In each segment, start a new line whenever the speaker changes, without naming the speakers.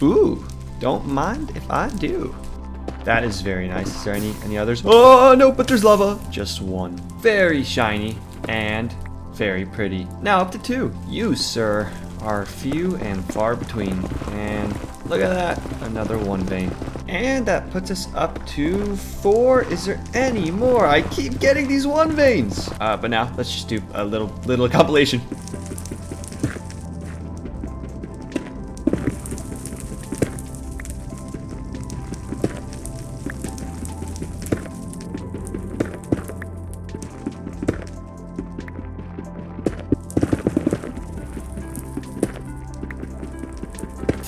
Ooh, don't mind if I do. That is very nice. Is there any others? Oh, no, but there's lava. Just one. Very shiny and very pretty. Now up to 2. You, sir, are few and far between. And look at that. Another 1 vein. And that puts us up to 4. Is there any more? I keep getting these 1 veins. But now let's just do a little compilation.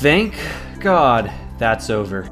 Thank God that's over.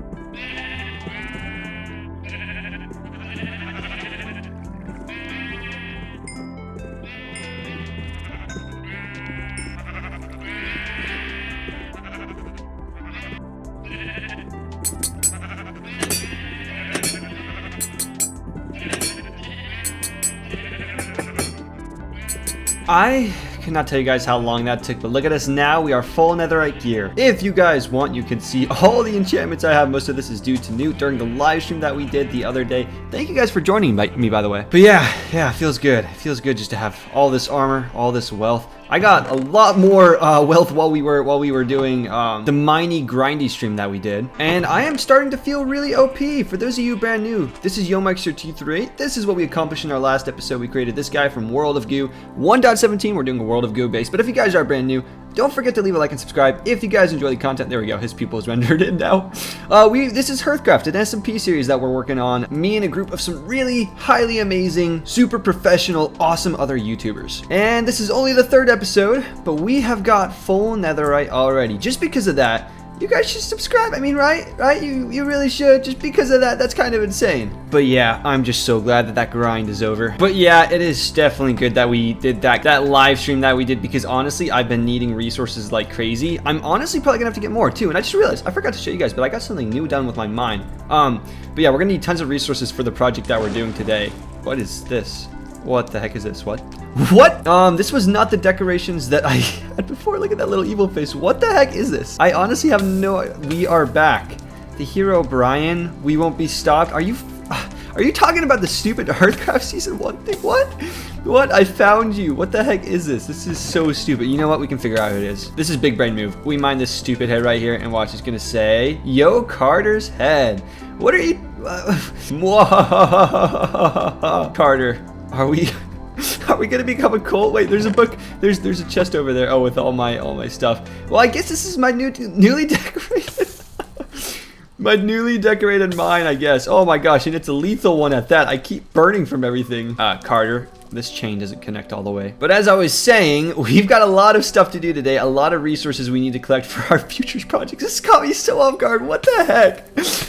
I cannot tell you guys how long that took, but look at us now. We are full netherite gear. If you guys want, you can see all the enchantments I have. Most of this is due to Newt during the live stream that we did the other day. Thank you guys for joining me, by the way. But yeah, feels good. It feels good just to have all this armor, all this wealth. I got a lot more wealth while we were doing the miney grindy stream that we did, and I am starting to feel really OP. For those of you brand new, this is YoMeister238. This is what we accomplished in our last episode. We created this guy from World of Goo 1.17. We're doing a World of Goo base, but if you guys are brand new, don't forget to leave a like and subscribe if you guys enjoy the content. There we go. His pupil is rendered in now. This is HearthCraft, an SMP series that we're working on. Me and a group of some really highly amazing, super professional, awesome other YouTubers. And this is only the 3rd episode, but we have got full netherite already. Just because of that, you guys should subscribe. I mean, right? You really should. Just because of that, that's kind of insane. But yeah, I'm just so glad that that grind is over. But yeah, it is definitely good that we did that live stream that we did, because honestly, I've been needing resources like crazy. I'm honestly probably gonna have to get more too. And I just realized, I forgot to show you guys, but I got something new done with my mine. But yeah, we're gonna need tons of resources for the project that we're doing today. What is this? What the heck is this? What? This was not the decorations that I had before. Look at that little evil face. What the heck is this? I honestly have no... We are back. The hero Brian. We won't be stopped. Are you talking about the stupid HearthCraft Season 1 thing? What? I found you. What the heck is this? This is so stupid. You know what? We can figure out who it is. This is big brain move. We mine this stupid head right here, and watch, it's gonna say, Yokarter's head. What are you... Carter, are we gonna become a cult? Wait, there's a book. There's a chest over there. Oh, with all my stuff. Well, I guess this is my newly decorated my newly decorated mine, I guess. Oh my gosh, and it's a lethal one at that. I keep burning from everything. Carter, this chain doesn't connect all the way. But as I was saying, we've got a lot of stuff to do today, a lot of resources we need to collect for our futures projects. This caught me so off guard. What the heck?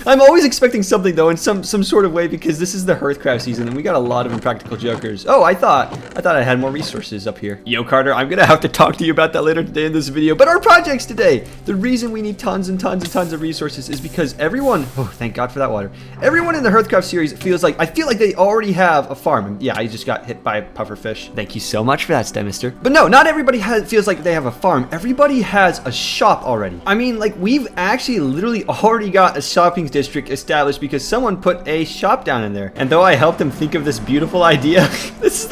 I'm always expecting something though, in some sort of way, because this is the HearthCraft season and we got a lot of impractical jokers. Oh, I thought I had more resources up here. Yo, Carter, I'm gonna have to talk to you about that later today in this video. But our projects today, the reason we need tons and tons of resources is because everyone, oh, thank God for that water. Everyone in the HearthCraft series feels like, I feel like they already have a farm. And yeah, I just got hit by a pufferfish. Thank you so much for that, Stemister. But no, not everybody feels like they have a farm. Everybody has a shop already. I mean, like, we've actually literally already got a shopping district established because someone put a shop down in there. And though I helped him think of this beautiful idea, this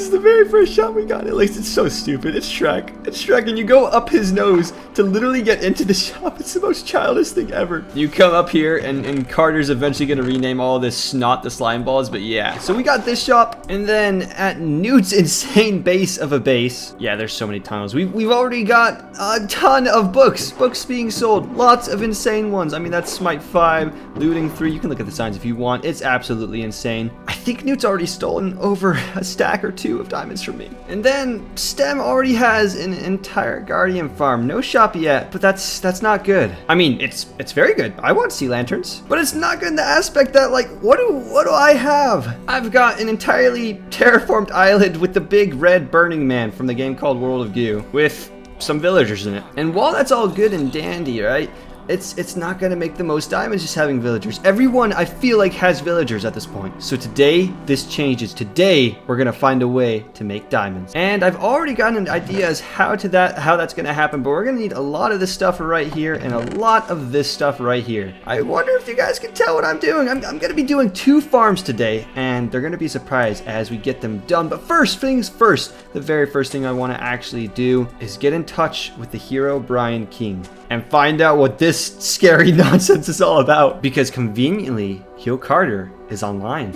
is the very first shot we got. At least it's so stupid. It's Shrek. It's Shrek, and you go up his nose to literally get into the shop. It's the most childish thing ever. You come up here, and Carter's eventually going to rename all this snot the slime balls, but yeah. So we got this shop, and then at Newt's insane base of a base, yeah, there's so many tunnels. We've already got a ton of books being sold. Lots of insane ones. I mean, that's Smite 5, Looting 3. You can look at the signs if you want. It's absolutely insane. I think Newt's already stolen over a stack or 2 of diamonds from me. And then Stem already has an entire guardian farm. No shop yet, but that's not good. I mean, it's very good. I want sea lanterns, but it's not good in the aspect that, like, what do I have? I've got an entirely terraformed island with the big red burning man from the game called World of Goo with some villagers in it. And while that's all good and dandy, right? it's not gonna make the most diamonds just having villagers. Everyone, I feel like, has villagers at this point. So today, this changes. Today, we're gonna find a way to make diamonds. And I've already gotten an idea as how that's gonna happen, but we're gonna need a lot of this stuff right here and a lot of this stuff right here. I wonder if you guys can tell what I'm doing. I'm gonna be doing 2 farms today, and they're gonna be surprised as we get them done. But first things first, the very first thing I wanna actually do is get in touch with the hero Brian King and find out what this scary nonsense is all about, because conveniently yokarter is online.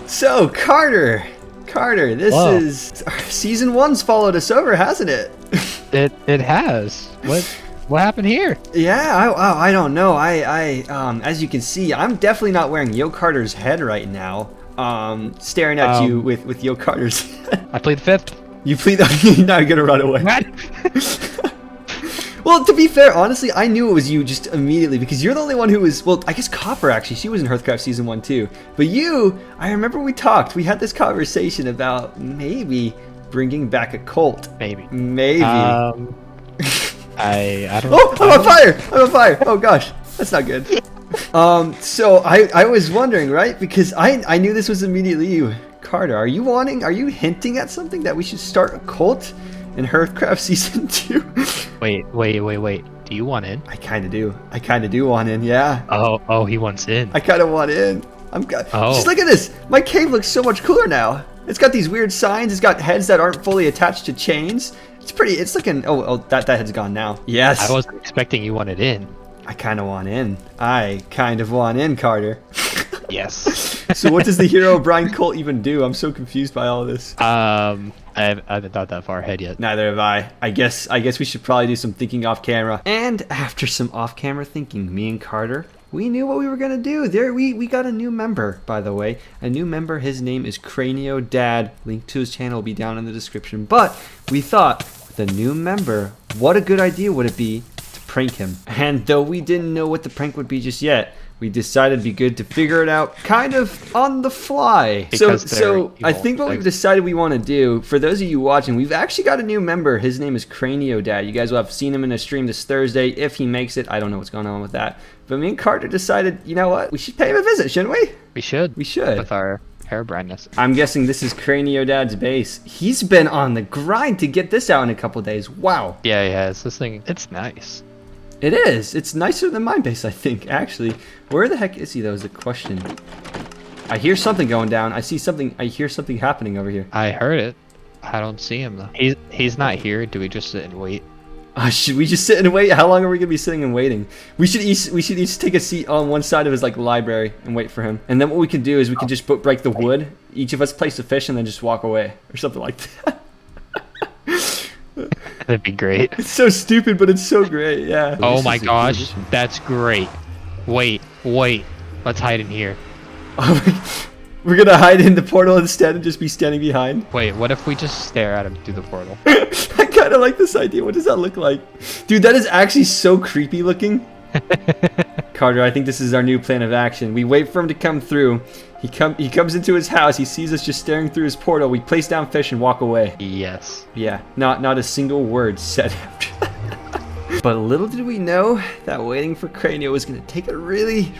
So Carter, this is season 1's followed us over, hasn't it?
It has. What happened here?
Yeah, I don't know. As you can see, I'm definitely not wearing yokarter's head right now. Staring at you with yokarter's head.
I played 5th.
You plead. Now you're gonna run away. Well, to be fair, honestly, I knew it was you just immediately because you're the only one who was, well, I guess Copper, actually. She was in HearthCraft Season 1 too. But you, I remember we talked. We had this conversation about maybe bringing back a cult.
Maybe.
I
don't.
Oh, I'm on fire! I'm on fire! Oh gosh, that's not good. So I was wondering, right? Because I knew this was immediately you. Carter, are you hinting at something that we should start a cult in HearthCraft Season 2?
Wait. Do you want in?
I kind of do want in, yeah.
Oh, he wants in.
I kind of want in. Just look at this. My cave looks so much cooler now. It's got these weird signs. It's got heads that aren't fully attached to chains. It's looking, that head's gone now. Yes.
I wasn't expecting you wanted in.
I kind of want in. Carter.
Yes.
So what does the hero Brian Colt even do? I'm so confused by all this.
I haven't thought that far ahead yet.
Neither have I. I guess we should probably do some thinking off camera. And after some off camera thinking, me and Carter, we knew what we were gonna do. We got a new member, by the way. A new member, his name is Cranio Dad. Link to his channel will be down in the description. But we thought, with a new member, what a good idea would it be to prank him. And though we didn't know what the prank would be just yet, we decided it'd be good to figure it out kind of on the fly. So I think what we've decided we want to do, for those of you watching, we've actually got a new member. His name is Cranio Dad. You guys will have seen him in a stream this Thursday if he makes it. I don't know what's going on with that. But me and Carter decided, you know what? We should pay him a visit, shouldn't we?
We should. With our hair brightness.
I'm guessing this is Cranio Dad's base. He's been on the grind to get this out in a couple days. Wow.
Yeah, he has. This thing, it's nice.
It is. It's nicer than my base, I think, actually. Where the heck is he, though, is the question. I hear something going down. I hear something happening over here.
I heard it. I don't see him, though. He's not here. Do we just sit and wait?
Should we just sit and wait? How long are we going to be sitting and waiting? We should each take a seat on one side of his, library and wait for him. And then what we can do is we can just break the wood. Each of us place a fish and then just walk away. Or something like that.
That'd be great.
It's so stupid, but it's so great, yeah.
Oh my gosh, that's great. Wait. Let's hide in here.
We're gonna hide in the portal instead and just be standing behind.
Wait, what if we just stare at him through the portal?
I kind of like this idea. What does that look like? Dude, that is actually so creepy looking. Carter, I think this is our new plan of action. We wait for him to come through. He comes into his house. He sees us just staring through his portal. We place down fish and walk away.
Yes.
Yeah, not a single word said after that. But little did we know that waiting for Cranio was going to take a really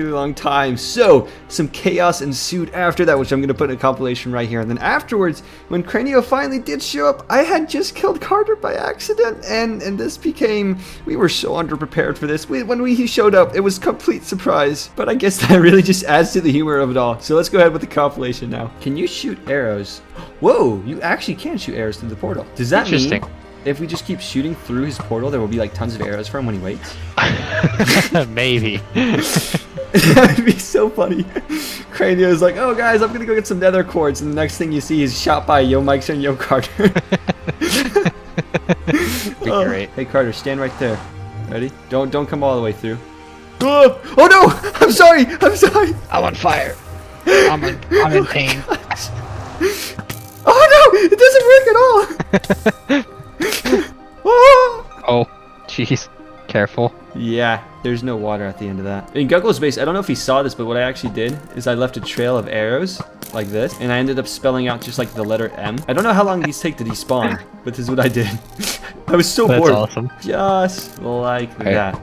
long time. So some chaos ensued after that, which I'm going to put in a compilation right here. And then afterwards, when Cranio finally did show up, I had just killed Carter by accident. And this became, we were so underprepared for this. When he showed up, it was a complete surprise. But I guess that really just adds to the humor of it all. So let's go ahead with the compilation now. Can you shoot arrows? Whoa, you actually can shoot arrows through the portal. Does that mean if we just keep shooting through his portal, there will be tons of arrows for him when he waits?
Maybe.
That'd be so funny. Cranio's like, oh guys, I'm gonna go get some nether quartz, and the next thing you see is shot by Yo Mike's and Yo Carter.
Great.
Hey Carter, stand right there. Ready? Don't come all the way through. Oh no! I'm sorry!
I'm on fire. I'm in pain.
Oh no! It doesn't work at all!
Oh, jeez. Careful.
Yeah, there's no water at the end of that. In Guggle's base, I don't know if he saw this, but what I actually did is I left a trail of arrows like this, and I ended up spelling out just the letter M. I don't know how long these take to despawn, but this is what I did. I was so
That's
bored.
awesome.
Just like that.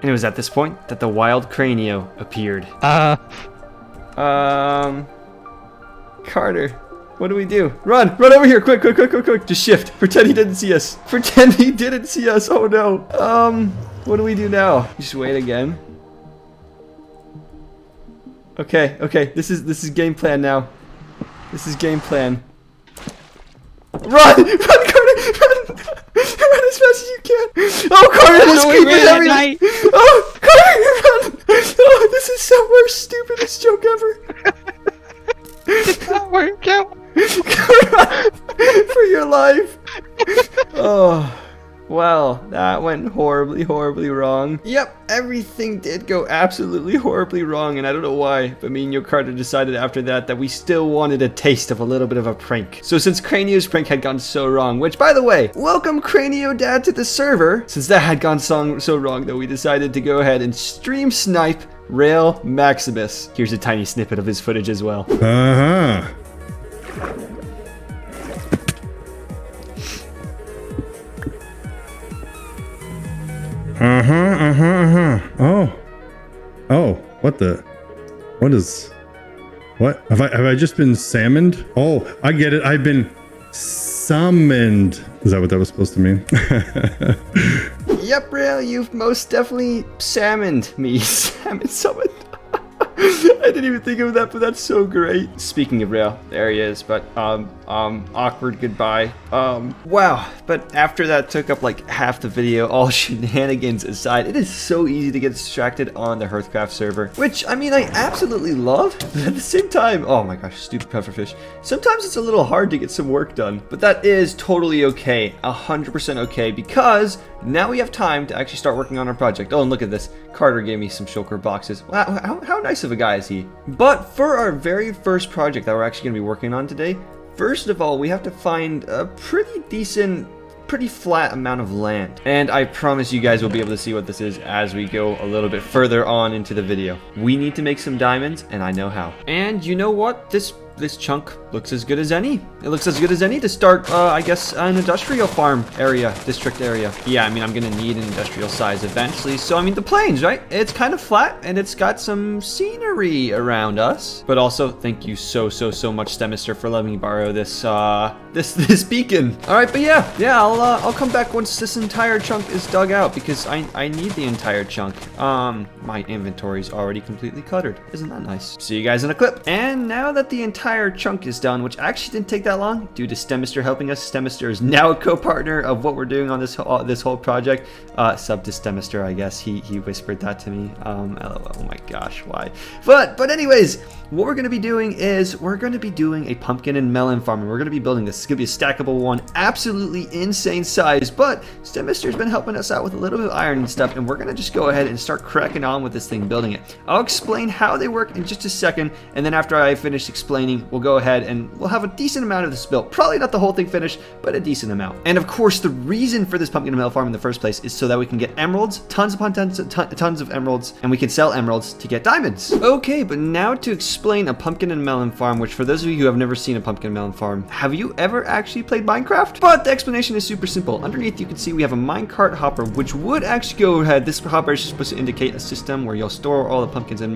And it was at this point that the wild Cranio appeared. Carter, what do we do? Run over here, quick. Just shift. Pretend he didn't see us. Pretend he didn't see us. Oh no. What do we do now? Just wait again. Okay. This is game plan now. This is game plan. Run, Carter, run as fast as you can. Oh, Carter, there's creepers everywhere. Oh, Carter, run. Oh, this is the worst, stupidest joke ever.
Did not work out.
For your life. Oh, well, that went horribly wrong. Yep, everything did go absolutely horribly wrong, and I don't know why, but me and yokarter decided after that we still wanted a taste of a little bit of a prank. So since Cranio's prank had gone so wrong, which by the way, welcome Cranio Dad to the server. Since that had gone so wrong that we decided to go ahead and stream snipe Rail Maximus. Here's a tiny snippet of his footage as well.
Oh, what have I just been salmoned? Oh, I get it. I've been summoned. Is that what that was supposed to mean?
Yep, Rail, you've most definitely salmoned me. Summoned. I didn't even think of that, but that's so great. Speaking of Rail, there he is, but awkward goodbye. Wow, but after that took up like half the video, all shenanigans aside, it is so easy to get distracted on the HearthCraft server, which, I mean, I absolutely love, but at the same time, oh my gosh, stupid pufferfish. Sometimes it's a little hard to get some work done, but that is totally okay, 100% okay, because now we have time to actually start working on our project. Oh, and look at this. Carter gave me some shulker boxes. Wow, how nice of a guy is he? But for our very first project that we're actually going to be working on today, first of all, we have to find a pretty decent, pretty flat amount of land. And I promise you guys will be able to see what this is as we go a little bit further on into the video. We need to make some diamonds, and I know how. And you know what? This chunk looks as good as any. It looks as good as any to start, I guess, an industrial farm area, district area. Yeah, I mean, I'm gonna need an industrial size eventually. So, I mean, the plains, right? It's kind of flat, and it's got some scenery around us. But also, thank you so much, Stemister, for letting me borrow this, this beacon. All right, but yeah, I'll come back once this entire chunk is dug out, because I need the entire chunk. My inventory's already completely cluttered. Isn't that nice? See you guys in a clip. And now that the entire chunk is done, which actually didn't take that long due to Stemister helping us. Stemister is now a co-partner of what we're doing on this whole project. Sub to Stemister, I guess. He whispered that to me. LOL, oh my gosh, why? But anyways, what we're going to be doing is we're going to be doing a pumpkin and melon farm, and we're going to be building this. It's going to be a stackable one, absolutely insane size, but Stemister's been helping us out with a little bit of iron and stuff, and we're going to just go ahead and start cracking on with this thing, building it. I'll explain how they work in just a second, and then after I finish explaining, we'll go ahead and we'll have a decent amount of this built. Probably not the whole thing finished, but a decent amount. And of course, the reason for this pumpkin and melon farm in the first place is so that we can get emeralds, tons upon tons of emeralds, and we can sell emeralds to get diamonds. Okay, but now to explain a pumpkin and melon farm, which for those of you who have never seen a pumpkin and melon farm, have you ever actually played Minecraft? But the explanation is super simple. Underneath, you can see we have a minecart hopper, which would actually go ahead. This hopper is supposed to indicate a system where you'll store all the pumpkins and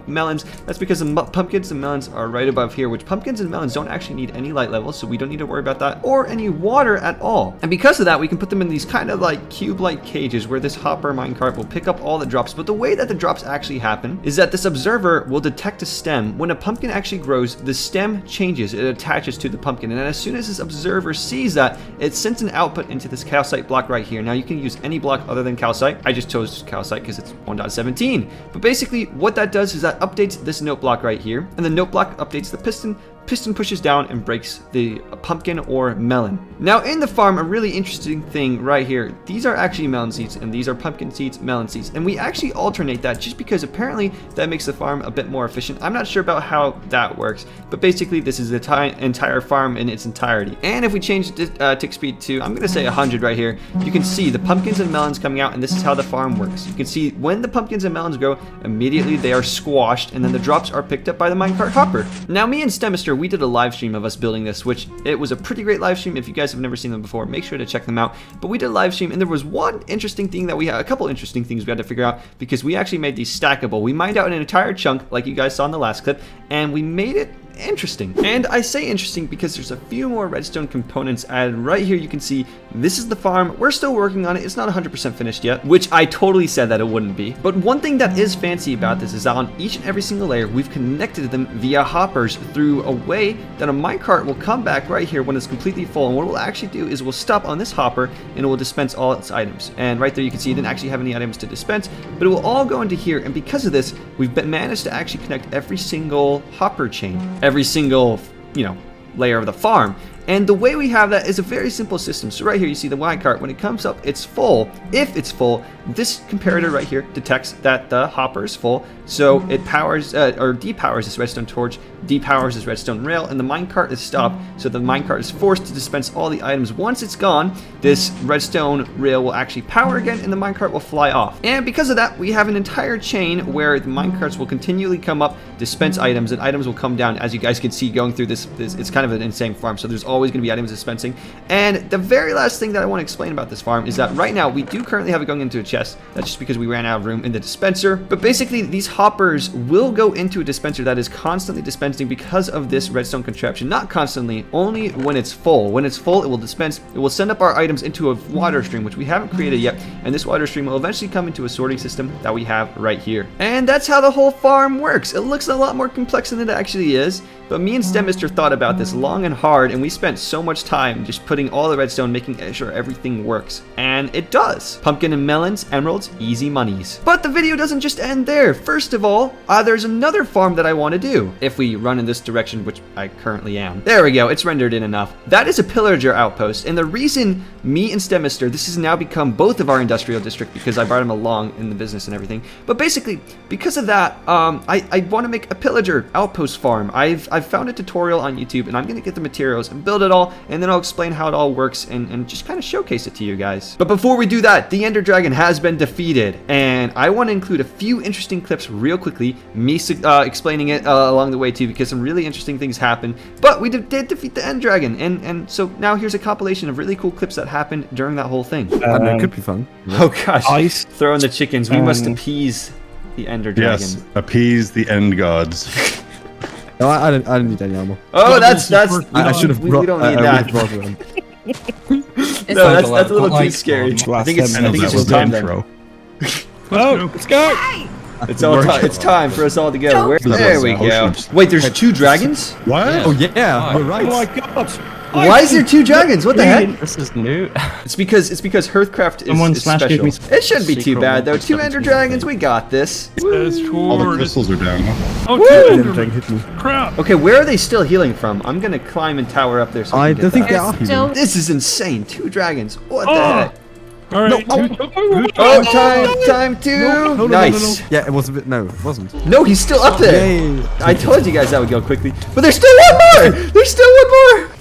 melons. That's because the pumpkins and melons are right above here, which pumpkins and melons don't actually need any light levels, so we don't need to worry about that, or any water at all. And because of that, we can put them in these kind of like cube-like cages where this hopper minecart will pick up all the drops. But the way that the drops actually happen is that this observer will detect a stem. When a pumpkin actually grows, the stem changes, it attaches to the pumpkin, and then as soon as this observer sees that, it sends an output into this calcite block right here. Now you can use any block other than calcite. I just chose calcite because it's 1.17. But basically what that does is that updates this note block right here, and the note block updates the piston pushes down and breaks the pumpkin or melon. Now in the farm, a really interesting thing right here, these are actually melon seeds and these are pumpkin seeds, melon seeds, and we actually alternate that just because apparently that makes the farm a bit more efficient. I'm not sure about how that works, but basically this is the entire farm in its entirety. And if we change the tick speed to, I'm gonna say 100 right here, you can see the pumpkins and melons coming out, and this is how the farm works. You can see when the pumpkins and melons grow, immediately they are squashed, and then the drops are picked up by the minecart hopper. Now me and Stemister, we did a live stream of us building this, which it was a pretty great live stream. If you guys have never seen them before, make sure to check them out. But we did a live stream, and there was one interesting thing that we had, a couple interesting things we had to figure out, because we actually made these stackable. We mined out an entire chunk, like you guys saw in the last clip, and we made it interesting. And I say interesting because there's a few more redstone components added. Right here you can see this is the farm. We're still working on it. It's not 100% finished yet, which I totally said that it wouldn't be. But one thing that is fancy about this is that on each and every single layer, we've connected them via hoppers through a way that a minecart will come back right here when it's completely full. And what we'll actually do is we'll stop on this hopper and it will dispense all its items. And right there you can see it didn't actually have any items to dispense, but it will all go into here. And because of this, we've managed to actually connect every single hopper chain, every single, layer of the farm. And the way we have that is a very simple system. So right here you see the minecart. When it comes up, it's full. If it's full, this comparator right here detects that the hopper is full. So it powers or depowers this redstone torch, depowers this redstone rail, and the minecart is stopped. So the minecart is forced to dispense all the items. Once it's gone, this redstone rail will actually power again, and the minecart will fly off. And because of that, we have an entire chain where the minecarts will continually come up, dispense items, and items will come down. As you guys can see going through this it's kind of an insane farm. So there's always going to be items dispensing. And the very last thing that I want to explain about this farm is that right now we do currently have it going into a chest. That's just because we ran out of room in the dispenser. But basically these hoppers will go into a dispenser that is constantly dispensing because of this redstone contraption. Not constantly, only when it's full. When it's full, it will dispense. It will send up our items into a water stream, which we haven't created yet. And this water stream will eventually come into a sorting system that we have right here. And that's how the whole farm works. It looks a lot more complex than it actually is. But me and StemMr thought about this long and hard, and we spent so much time just putting all the redstone, making sure everything works. And it does. Pumpkin and melons, emeralds, easy monies. But the video doesn't just end there. First of all, there's another farm that I want to do. If we run in this direction, which I currently am. There we go, it's rendered in enough. That is a pillager outpost, and the reason me and StemMr, this has now become both of our industrial district because I brought him along in the business and everything. But basically, because of that, I want to make a pillager outpost farm. I've found a tutorial on YouTube, and I'm going to get the materials and build it all, and then I'll explain how it all works and just kind of showcase it to you guys. But before we do that, the Ender Dragon has been defeated, and I want to include a few interesting clips real quickly, me explaining it along the way too, because some really interesting things happened. But we did defeat the Ender Dragon, and so now here's a compilation of really cool clips that happened during that whole thing.
I know, it could be fun.
Oh gosh,
Ice.
Throwing the chickens. We must appease the Ender Dragon.
Yes, appease the end gods.
No, I don't need any armor.
Oh, that's.
I should have brought.
We don't need that. No, that's a little too scary. I think it's time then.
Oh, let's go!
It's time for us all to go. There we go. Wait, there's 2 dragons?
What?
Oh yeah, you're right.
Oh my god!
Why is there 2 dragons? What the heck?
This is new.
It's because HearthCraft is special. It shouldn't be too bad though. 2 Ender Dragons, we got this.
All the crystals are down.
Okay, where are they still healing from? I'm gonna climb and tower up there. So
I don't think they are.
This is insane. 2 dragons. What the heck?
All right.
Oh, time to. Nice.
Yeah, it was a bit. No, it wasn't.
No, he's still up there.
Yay.
I told you guys that would go quickly. But there's still one more. There's still one more.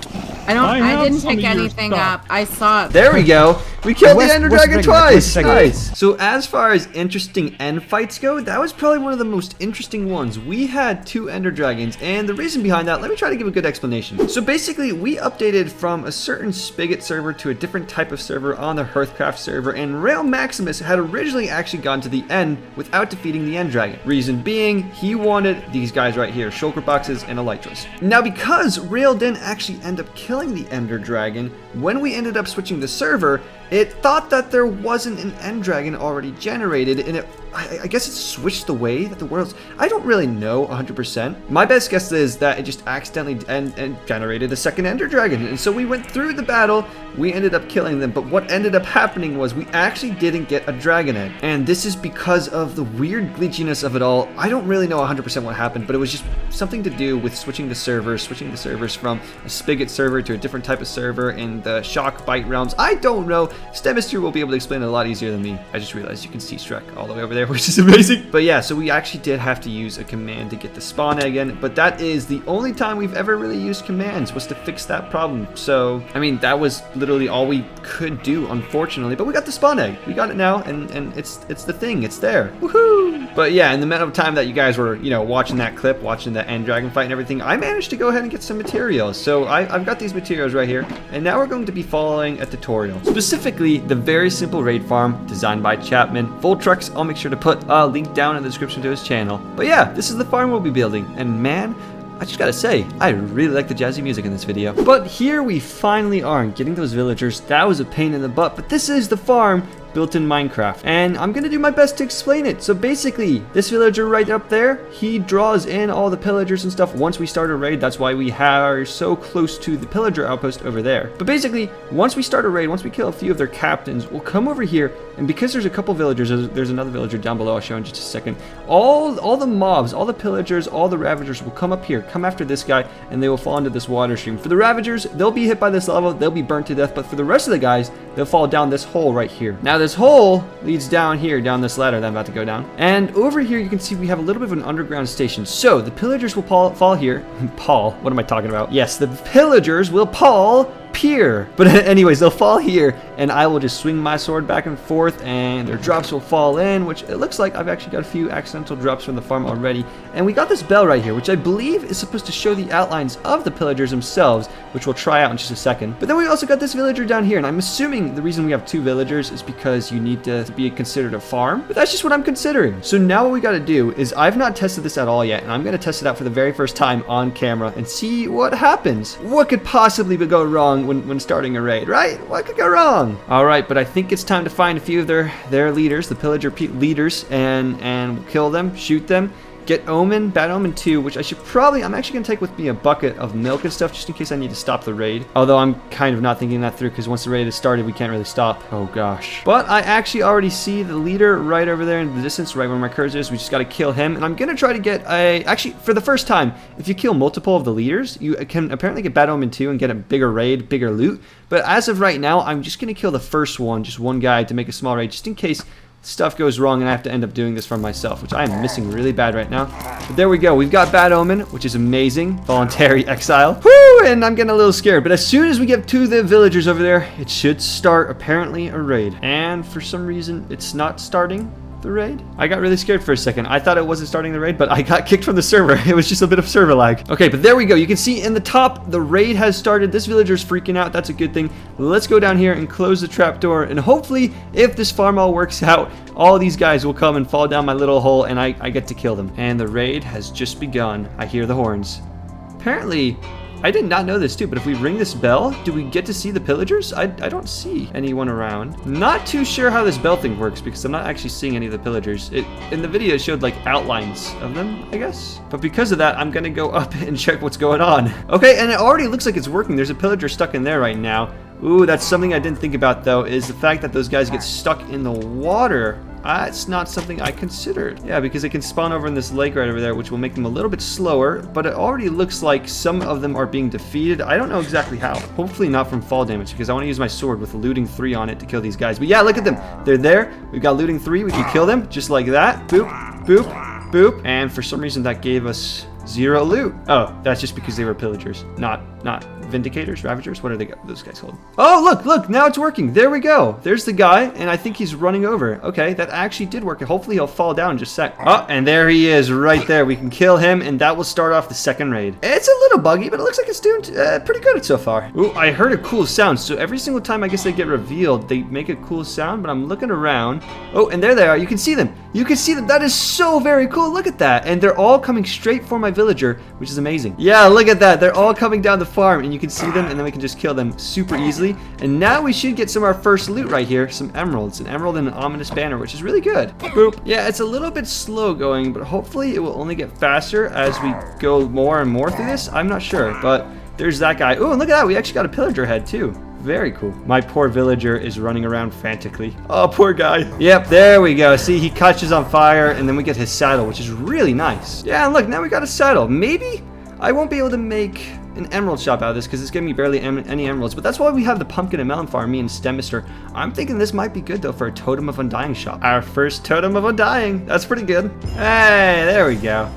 I
didn't pick anything up. I saw it.
There we go. We killed the Ender Dragon twice.
Dragon.
Nice. So as far as interesting end fights go, that was probably one of the most interesting ones. We had 2 Ender Dragons, and the reason behind that, let me try to give a good explanation. So basically, we updated from a certain Spigot server to a different type of server on the HearthCraft server, and Rail Maximus had originally actually gone to the end without defeating the End Dragon. Reason being, he wanted these guys right here, shulker boxes and elytras. Now, because Rail didn't actually end up killing the Ender Dragon, when we ended up switching the server, it thought that there wasn't an End Dragon already generated, and I guess it switched the way that the world's. I don't really know 100%. My best guess is that it just accidentally generated a second Ender Dragon, and so we went through the battle, we ended up killing them, but what ended up happening was we actually didn't get a Dragon Egg, and this is because of the weird glitchiness of it all. I don't really know 100% what happened, but it was just something to do with switching the servers from a Spigot server to a different type of server in the Shock Bite realms. I don't know, Stemister will be able to explain it a lot easier than me. I just realized you can see Shrek all the way over there, which is amazing. But yeah, so we actually did have to use a command to get the spawn egg in, but that is the only time we've ever really used commands, was to fix that problem. So, I mean, that was literally all we could do, unfortunately, but we got the spawn egg. We got it now, and it's the thing. It's there. Woohoo! But yeah, in the amount of time that you guys were, you know, watching that clip, watching the end dragon fight and everything, I managed to go ahead and get some materials. So I've got these materials right here, and now we're going to be following a tutorial. Specifically, the very simple raid farm designed by Chapman. Full trucks, I'll make sure to put a link down in the description to his channel. But yeah, this is the farm we'll be building, and man, I just gotta say, I really like the jazzy music in this video. But here we finally are, getting those villagers. That was a pain in the butt, but this is the farm built in Minecraft, and I'm gonna do my best to explain it. So basically, this villager right up there, he draws in all the pillagers and stuff once we start a raid. That's why we are so close to the pillager outpost over there. But basically, once we start a raid, once we kill a few of their captains, we'll come over here, and because there's a couple villagers, there's another villager down below, I'll show in just a second. All the mobs, all the pillagers, all the ravagers will come up here, come after this guy, and they will fall into this water stream. For the ravagers, they'll be hit by this lava, they'll be burnt to death, but for the rest of the guys, they'll fall down this hole right here. Now this hole leads down here, down this ladder that I'm about to go down. And over here you can see we have a little bit of an underground station. So the pillagers will fall here. Paul, what am I talking about? Yes, the pillagers will pier. But anyways, they'll fall here, and I will just swing my sword back and forth, and their drops will fall in, which it looks like I've actually got a few accidental drops from the farm already. And we got this bell right here, which I believe is supposed to show the outlines of the pillagers themselves, which we'll try out in just a second. But then we also got this villager down here, and I'm assuming the reason we have two villagers is because you need to be considered a farm, but that's just what I'm considering. So now what we got to do is, I've not tested this at all yet, and I'm going to test it out for the very first time on camera and see what happens. What could possibly go wrong when starting a raid, right? What could go wrong? All right, but I think it's time to find a few of their leaders, the pillager leaders, and kill them, shoot them. Get Omen, Bad Omen 2, which I'm actually going to take with me a bucket of milk and stuff just in case I need to stop the raid. Although I'm kind of not thinking that through, because once the raid is started, we can't really stop. Oh gosh. But I actually already see the leader right over there in the distance, right where my cursor is. We just got to kill him. And I'm going to try to get actually, for the first time, if you kill multiple of the leaders, you can apparently get Bad Omen 2 and get a bigger raid, bigger loot. But as of right now, I'm just going to kill the first one, just one guy to make a small raid, just in case stuff goes wrong and I have to end up doing this for myself, which I am missing really bad right now. But there we go. We've got Bad Omen, which is amazing. Voluntary exile. Woo! And I'm getting a little scared. But as soon as we get to the villagers over there, it should start, apparently, a raid. And for some reason, it's not starting the raid. I got really scared for a second. I thought it wasn't starting the raid, but I got kicked from the server. It was just a bit of server lag. Okay, but there we go. You can see in the top, the raid has started. This villager's freaking out. That's a good thing. Let's go down here and close the trapdoor, and hopefully, if this farm all works out, all these guys will come and fall down my little hole, and I get to kill them. And the raid has just begun. I hear the horns. Apparently, I did not know this too, but if we ring this bell, do we get to see the pillagers? I don't see anyone around. Not too sure how this bell thing works, because I'm not actually seeing any of the pillagers. In the video, it showed like outlines of them, I guess. But because of that, I'm gonna go up and check what's going on. Okay, and it already looks like it's working. There's a pillager stuck in there right now. Ooh, that's something I didn't think about though, is the fact that those guys get stuck in the water. It's not something I considered. Yeah, because they can spawn over in this lake right over there, which will make them a little bit slower, but it already looks like some of them are being defeated. I don't know exactly how. Hopefully not from fall damage, because I want to use my sword with looting 3 on it to kill these guys. But yeah, look at them. They're there. We've got looting 3. We can kill them just like that. Boop, boop, boop. And for some reason that gave us 0 loot. Oh, that's just because they were pillagers, not vindicators, ravagers. What are those guys called? Oh, look, now it's working. There we go. There's the guy, and I think he's running over. Okay, that actually did work. Hopefully he'll fall down in just a sec. Oh, and there he is right there. We can kill him, and that will start off the second raid. It's a little buggy, but it looks like it's doing pretty good so far. Ooh, I heard a cool sound. So every single time I guess they get revealed, they make a cool sound, but I'm looking around. Oh, and there they are. You can see them. You can see them. That is so very cool. Look at that. And they're all coming straight for my villager, which is amazing. Yeah, look at that. They're all coming down the farm, and you can see them, and then we can just kill them super easily. And now we should get some of our first loot right here, some emeralds, an emerald and an ominous banner, which is really good. Boop. Yeah, it's a little bit slow going, but hopefully it will only get faster as we go more and more through this. I'm not sure, but there's that guy. Oh, and look at that. We actually got a pillager head too. Very cool. My poor villager is running around frantically. Oh, poor guy. Yep, there we go. See, he catches on fire, and then we get his saddle, which is really nice. Yeah, and look, now we got a saddle. Maybe I won't be able to make an emerald shop out of this because it's giving me barely any emeralds. But that's why we have the pumpkin and melon farm, me and Stemister. I'm thinking this might be good though for a totem of undying shop. Our first totem of undying. That's pretty good. Hey, there we go.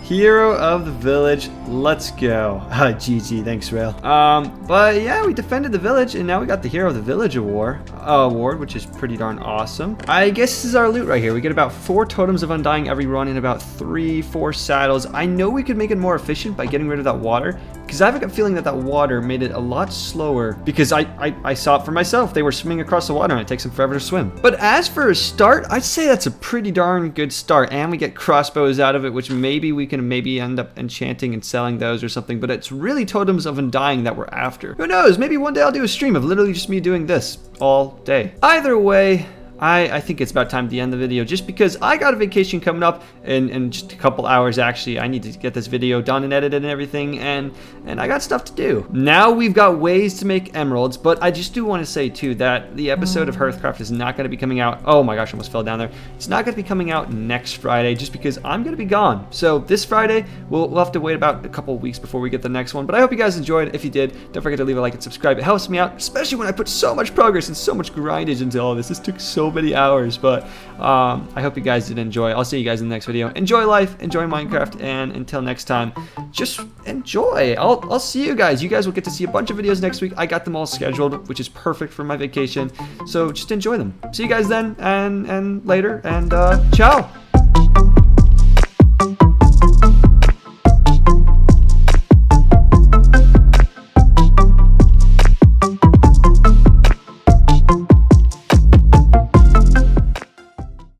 Hero of the village, let's go. GG, thanks, Rail. But yeah, we defended the village, and now we got the Hero of the Village award, which is pretty darn awesome. I guess this is our loot right here. We get about 4 totems of undying every run and about 3-4 saddles. I know we could make it more efficient by getting rid of that water, because I have a feeling that that water made it a lot slower, because I saw it for myself. They were swimming across the water, and it takes them forever to swim. But as for a start, I'd say that's a pretty darn good start, and we get crossbows out of it, which maybe we can end up enchanting and selling those or something, but it's really totems of undying that we're after. Who knows, maybe one day I'll do a stream of literally just me doing this all day. Either way, I think it's about time to end the video, just because I got a vacation coming up in just a couple hours. Actually, I need to get this video done and edited and everything, and I got stuff to do. Now we've got ways to make emeralds, but I just do want to say too that the episode of HearthCraft is not going to be coming out. Oh my gosh, I almost fell down there. It's not going to be coming out next Friday, just because I'm going to be gone. So this Friday, we'll have to wait about a couple of weeks before we get the next one. But I hope you guys enjoyed. If you did, don't forget to leave a like and subscribe. It helps me out, especially when I put so much progress and so much grindage into all this. This took so many hours, but I hope you guys did enjoy. I'll see you guys in the next video. Enjoy life, enjoy Minecraft, and until next time, just enjoy. I'll see you guys. You guys will get to see a bunch of videos next week. I got them all scheduled, which is perfect for my vacation, so just enjoy them. See you guys then, and later, and ciao.